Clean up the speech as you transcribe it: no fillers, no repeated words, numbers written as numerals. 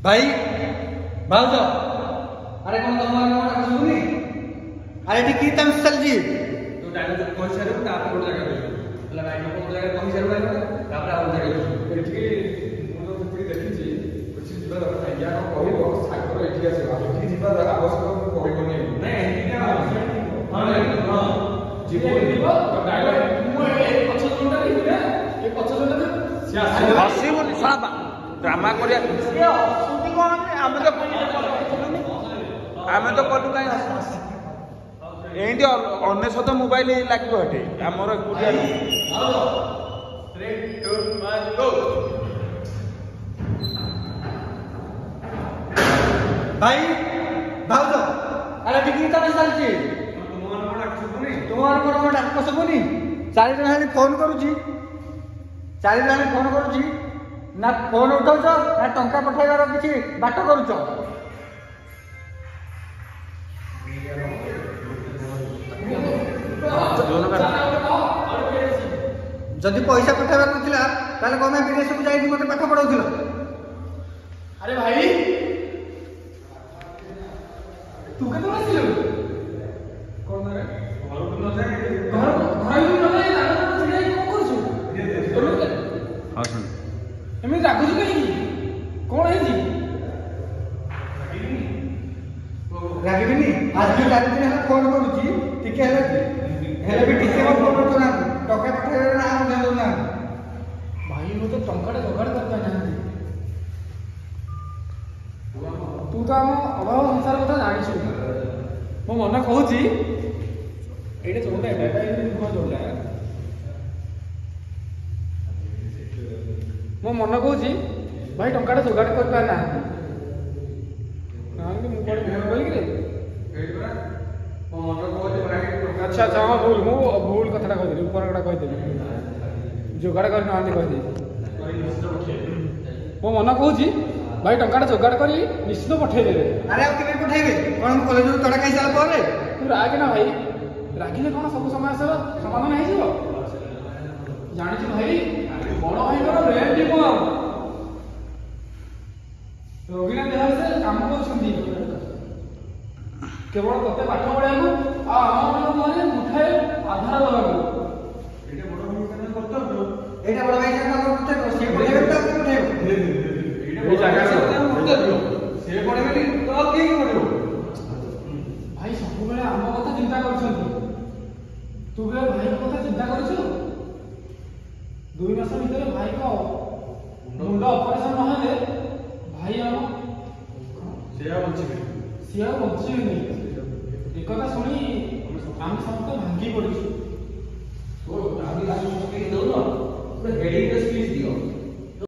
भाई भाउज अरे कौन तुम सुनी अरे ठीक की तम चल जी तो डायलॉग कहि सारे तापर गोटे जगह कहले भाई को गोटे जगह कहि सारे तापर आ जगह एठी मो तो देखिछि कुछ जीवा दरकार या कहबो सागर एठी आसे एठी जीवा आवश्यक कहबो नै एठी हां जीवो जीवो तो डायलॉग मो ए पछ जोंडा रे ए पछ जोंडा से हसी बोली साबा ड्रामा करिया से हसुती कोन आमे तो कलु काई एंडी अनेशत मोबाइल लागो हटे हमर कुडिया 3 2 1 गो भाई भाउज अरे ठीक की तम चल जी तुम्हार कोन डाक सबुनी चारि जण हाली फोन करूची चारि जण फोन करूची ना फोन उठाउछ ना टंका पठाइबार किछि बाट करूछ जदि पैसा पठाइबार नथिला ताले कोमे विदेश को जाई मते पाठ पढाउथिल अरे भाई तू के तो आसिल कोन रे घर को न जाए घर न जाए ताले छिड़ाई को करछु हां सुन एमे रागुज कहीं कोन है जी रागिबिनी आज जो 4 दिन है फोन करूची टिके हेले भी टिके मत फोन करतो ना टका पठाइबार ना हम जानो ना भाई मो तो टंकाटा जोगाड़ करता नहीं तू तो आम अभाव संसार कथा जानिछु मो मन कहूची एटे जोंडा एटा जोंडा मो मन कहूची भाई टंकाटा जोगाड़ कर पा ना नांगे मो कोड फोन बोल के एटा मो मन कहूची बना अच्छा अच्छा हां भूल कथाटा कह दे ऊपर कथा कह दे जोगाड़ कर ना कह दे मो मन कहूची भाई टंकाटा जोगाड़ करी निश्चित पठे देबे अरे अब केबे पठाइबे कोन कॉलेज रो तडा खाइ साल परे तू राग ना भाई रागिले कोन सब समस्या समाधान हे जिवो जानि छु भाई बड़ भाई कर रेल दीपो रोगिना देह से काम करछंदी केवल तते पाठ पढाइबो आ हम माने मुठाए आधार दबाबो एटा बड़ भाई कने कर्तव्य एटा बड़ भाई का कर्तव्य से पढाइबे त पढाइबो ए जागा से से पढाइबे तो के पढिबो भाई सब बेले आम कथा चिंता करछंती तू बे भाई कथा चिंता करछु 2 मास भीतर भाई को मुंड ऑपरेशन न हेले भाई हम सिया बंची नहीं एक कथा सुनी हम सब तो भांगी पड़िछु